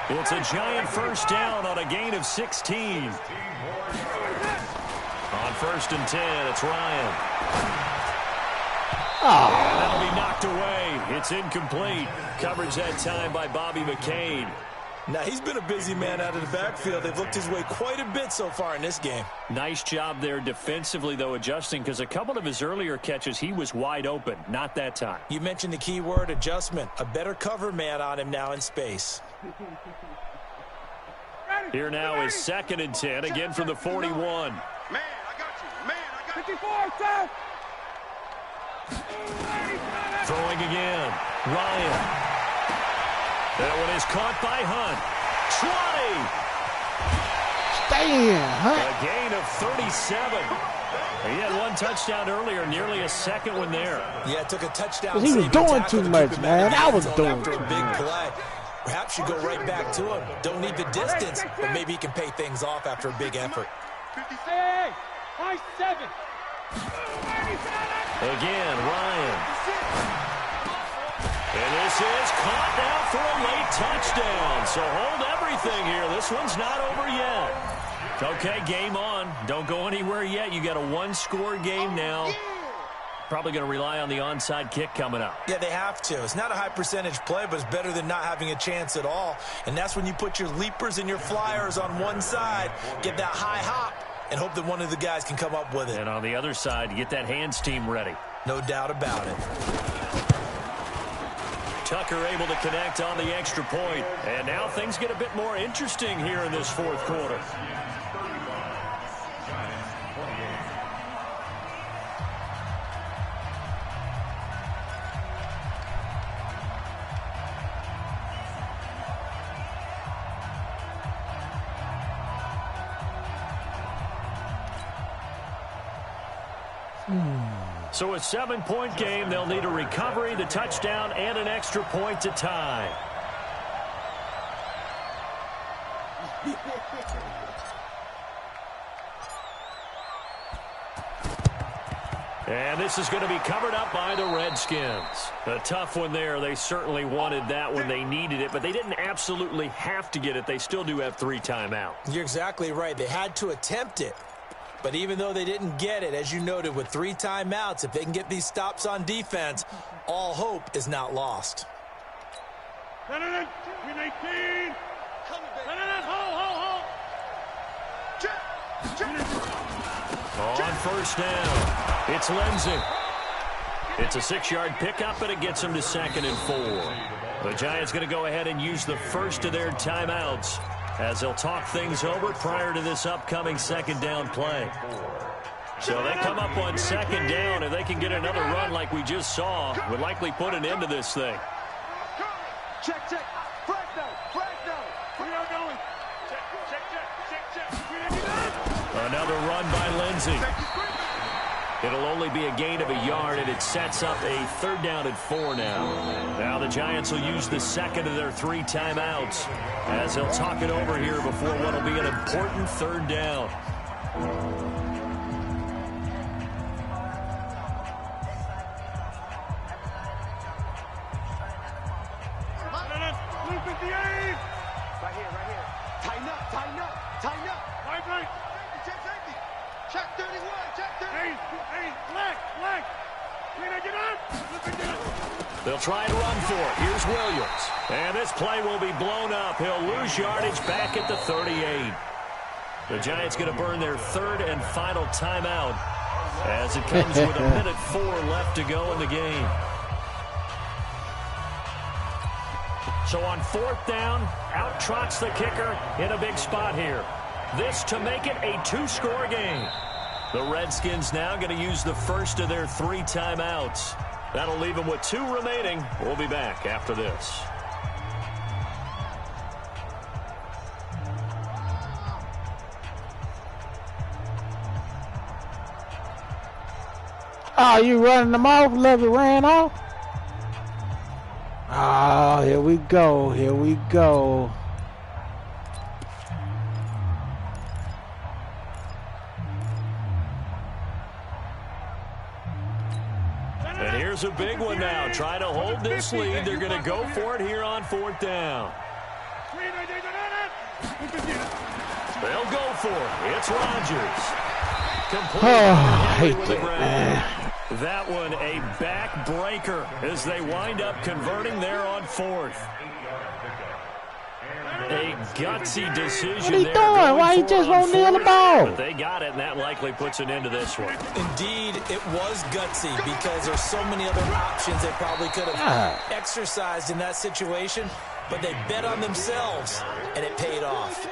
It's a Giant first down on a gain of 16. On 1st and 10, it's Ryan. Oh. That'll be knocked away. It's incomplete. Coverage that time by Bobby McCain. Now, he's been a busy man out of the backfield. They've looked his way quite a bit so far in this game. Nice job there defensively, though, adjusting, because a couple of his earlier catches, he was wide open. Not that time. You mentioned the key word, adjustment. A better cover man on him now in space. Here now is 2nd and 10, again from the 41. Man, I got you. 54, South. Throwing again. Ryan. That one is caught by Hunt. 20. Stay in, Hunt. A gain of 37. He had one touchdown earlier, nearly a second one there. Yeah, it took a touchdown. He was doing too much, man. I was doing after too a big much. play. Perhaps you go right back to him. Don't need the distance, but maybe he can pay things off after a big effort. Hey, high 7. Again, Ryan. And this is caught now for a late touchdown. So hold everything here. This one's not over yet. Okay, game on. Don't go anywhere yet. You got a one-score game now. Probably going to rely on the onside kick coming up. Yeah, they have to. It's not a high percentage play, but it's better than not having a chance at all. And that's when you put your leapers and your flyers on one side, get that high hop, and hope that one of the guys can come up with it. And on the other side, get that hands team ready. No doubt about it. Tucker able to connect on the extra point. And now things get a bit more interesting here in this fourth quarter. So a 7-point game. They'll need a recovery, the touchdown, and an extra point to tie. And this is going to be covered up by the Redskins. A tough one there. They certainly wanted that when they needed it, but they didn't absolutely have to get it. They still do have 3 timeouts. You're exactly right. They had to attempt it. But even though they didn't get it, as you noted, with 3 timeouts, if they can get these stops on defense, all hope is not lost. No, 18. Hold. On first down, it's Lindsey. It's a 6-yard pickup, and it gets them to 2nd and 4. The Giants going to go ahead and use the first of their timeouts as they'll talk things over prior to this upcoming 2nd down play. So they come up on second down, and they can get another run like we just saw. Would likely put an end to this thing. Check. Flag down. We are going. Check. Another run by Lindsey. It'll only be a gain of a yard, and it sets up a 3rd down and 4 now. Now the Giants will use the second of their 3 timeouts as they'll talk it over here before what will be an important 3rd down. Right here. Tighten up. Right. Check 31. Hey, leg. Get up. They'll try and run for it. Here's Williams. And this play will be blown up. He'll lose yardage back at the 38. The Giants going to burn their 3rd and final timeout as it comes with a minute 4 left to go in the game. So on 4th down, out trots the kicker in a big spot here. This to make it a 2-score game. The Redskins now going to use the first of their 3 timeouts. That'll leave them with 2 remaining. We'll be back after this. Oh, you running them off? Love it ran off? Oh, here we go. And here's a big one now. Trying to hold this lead. They're going to go for it here on 4th down. They'll go for it. It's Rodgers. I hate that, man. That one a backbreaker as they wind up converting there on 4th. A gutsy decision. What are you doing? Why you just won't kneel the ball? But they got it, and that likely puts an end to this one. Indeed, it was gutsy because there's so many other options they probably could have exercised in that situation, but they bet on themselves, and it paid off.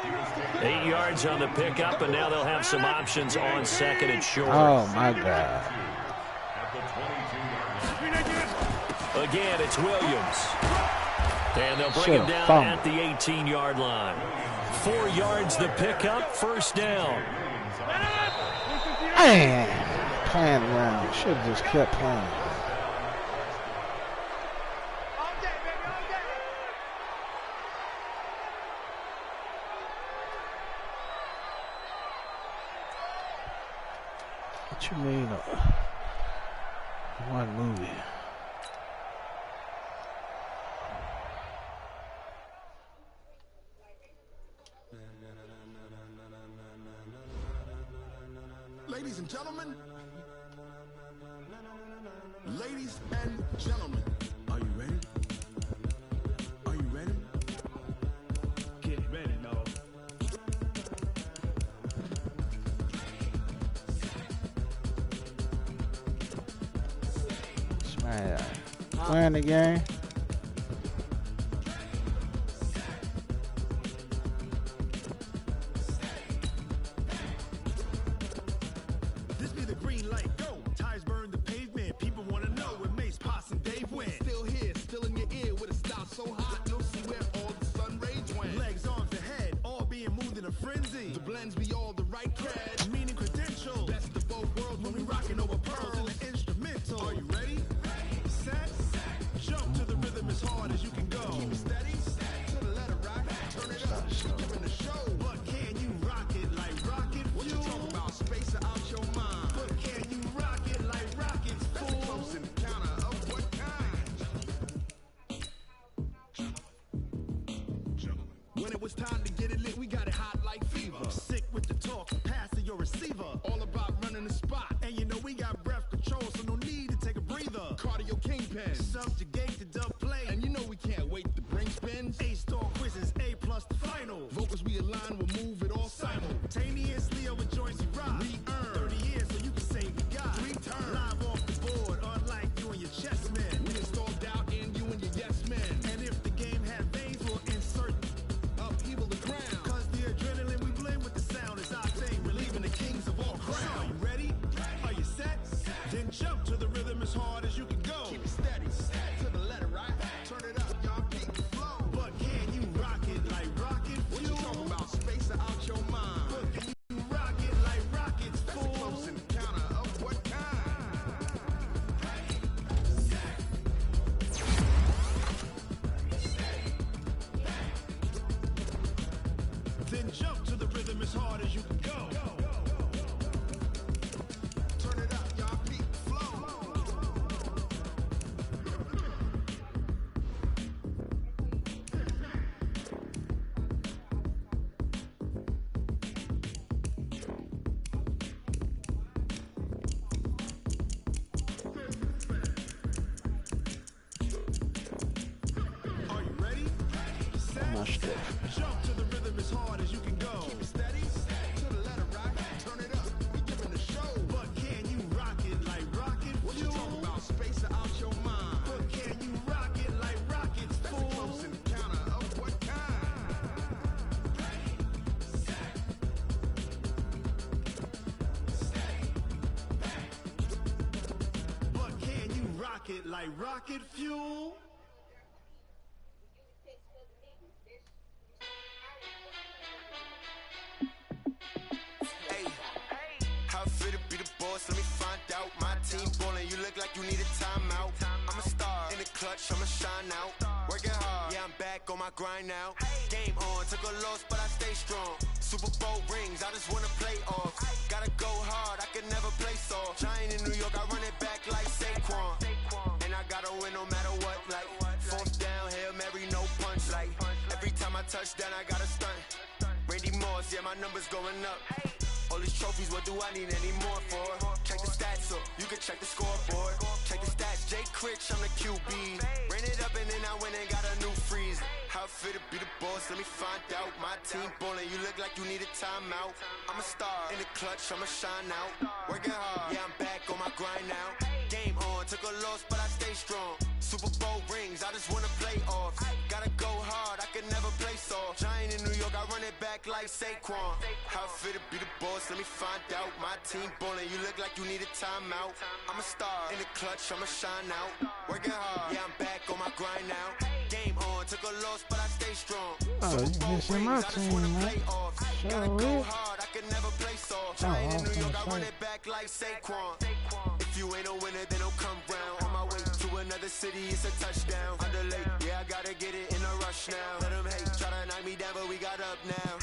8 yards on the pickup, and now they'll have some options on 2nd and short. Oh, my God. Again, it's Williams. And they'll bring him down at the 18-yard line. 4 yards the pickup, 1st down. Man, playing around. Should have just kept playing. What you mean? One movie. Ladies and gentlemen, are you ready? Are you ready? Get ready, dog. Man, playing the game. stiff. Jump to the rhythm as hard as you can go. Keep it steady, to the letter rock. Turn it up, we giving the show. But can you rock it like rocket fuel? What you talking about? Space out your mind. But can you rock it like rockets, fool? That's a close encounter of what kind? But can you rock it like rocket fuel? Let me find out. My team ballin', you look like you need a timeout. I'm a star in the clutch, I'ma shine out. Working hard, yeah, I'm back on my grind now. Game on, took a loss, but I stay strong. Super Bowl rings, I just wanna play off. Gotta go hard, I can never play soft. Giant in New York, I run it back like Saquon. And I gotta win no matter what, like fourth down, Hail Mary, no punch. Like every time I touch down, I gotta stunt. Randy Moss, yeah, my numbers going up. All these trophies, what do I need any more for? Check the stats up, you can check the scoreboard. Check the stats, Jay Critch, I'm the QB. Ran it up and then I went and got a new freeze. How it fit to be the boss, let me find out. My team ballin', you look like you need a timeout. I'm a star in the clutch, I'ma shine out. Working hard, yeah, I'm back on my grind now. Game on, took a loss, but I stay strong. Super Bowl rings, I just wanna play off. Gotta go hard, I can never play soft. Giant in New York, I run it back like Saquon. How it fit to be the boss, let me find out. My team ballin', you look like you need a timeout. I'm a star in the clutch, I'ma shine out. Working hard, yeah, I'm back on my grind now. Game on, took a loss, but I stay strong. Oh, you missing my team, man. Gotta go hard, I can never play soft. Giant in New York, I run it back like Saquon. If you ain't a winner, then don't come round. On my way to another city, it's a touchdown. Underlay, yeah, I gotta get it in a rush now. Let them hate, try to knock me down, but we got up now.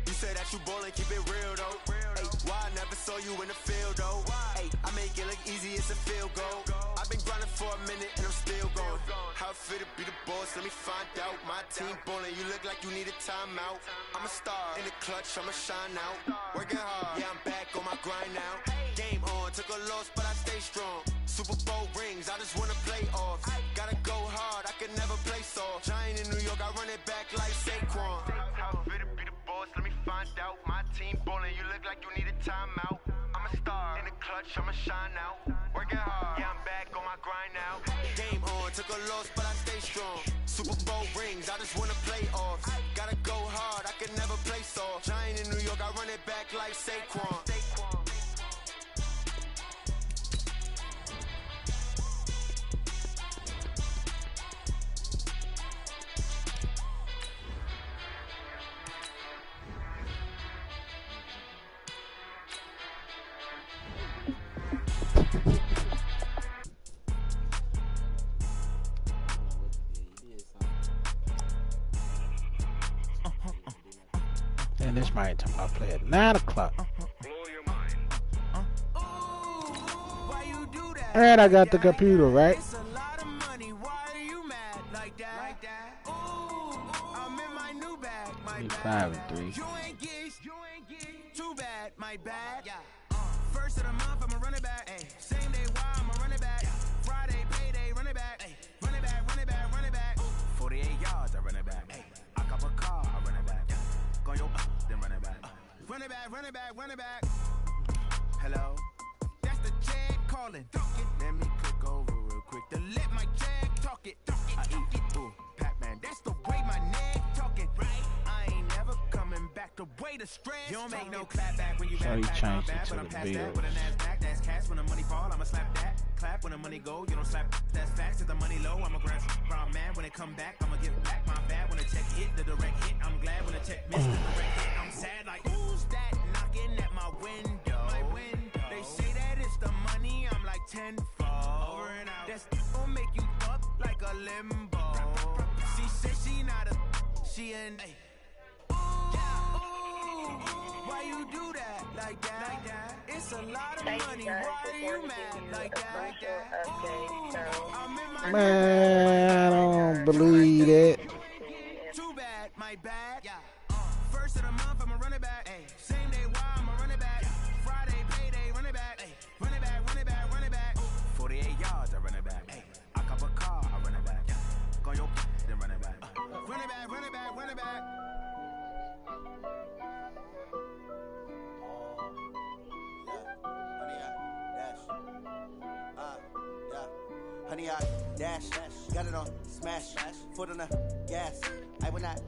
You say that you ballin', keep it real though. Ay, why I never saw you in the field though? Ay, I make it look easy, it's a field goal. I've been grinding for a minute and I'm still going. How it fit to be the boss, let me find out. My team ballin', you look like you need a timeout. I'm a star in the clutch, I'ma shine out. Working hard, yeah, I'm back on my grind now. Game on, took a loss, but I stay strong. Super Bowl rings, I just wanna play off. Gotta go hard, I can never play soft. Giant in New York, I run it back like Saquon. How it fit to be the boss, let me find out. My team ballin', you look like you need a timeout. I'm a star in the clutch, I'ma shine out. Working hard, yeah, I'm back on my grind now. Game on, took a loss, but I stay strong. Super Bowl rings, I just wanna play off. Gotta go hard, I can never play soft. Giant in New York, I run it back like Saquon. And this might time I play at 9 o'clock. And I got the computer, right? It's a lot of money. Why are you mad like that? Ooh, I'm in my new bag. My Need bag. 5 and 3. You ain't get too bad. My bad. First of the month, I'ma run it back. Ay. Same day, why I'ma run it back. Friday, payday, run it back. Ay. Run it back, run it back, run it back. 48 yards, I run it back. Ay. I cop a car, I run it back. Go yo, then run it back. Run it back, run it back, run it back. Hello? That's the jag calling. Let me click over real quick to let my jag talk it. I eat it. Ooh, Pac-Man, that's the way my neck talking. Right? I ain't never coming back the way the stress. You don't make no clap back when you So he back changed it back, to but I'm the past bills. that. With a NASDAQ, that's cash. When the money fall, I'ma slap that. Clap when the money go, you don't slap. That's facts. If the money low, I'ma grab brown man. When it come back, I'ma give back my bad. When the check hit, the direct hit. I'm glad when the check missed the direct hit. I'm sad like, who's that knocking at my window? They say that it's the money, I'm like tenfold. Over and out. That's gon' make you up like a limbo. She said she not a, she an. Ooh, why you do that like that? It's a lot of money. Why are you mad like that? Ooh, I'm in my Man, I don't believe that. too bad, my bad. First of the month, I'ma run it back. Ay. Same day, why I'ma run it back. Friday, payday, run it back. Ay. Run it back, run it back, run it back. 48 yards, I run it back. Ay. I cop a car, I run it back. Go yo, then run it back. Run it back, run it back, run it back. Honey, I dash, got it on, smash, foot on the gas. I will not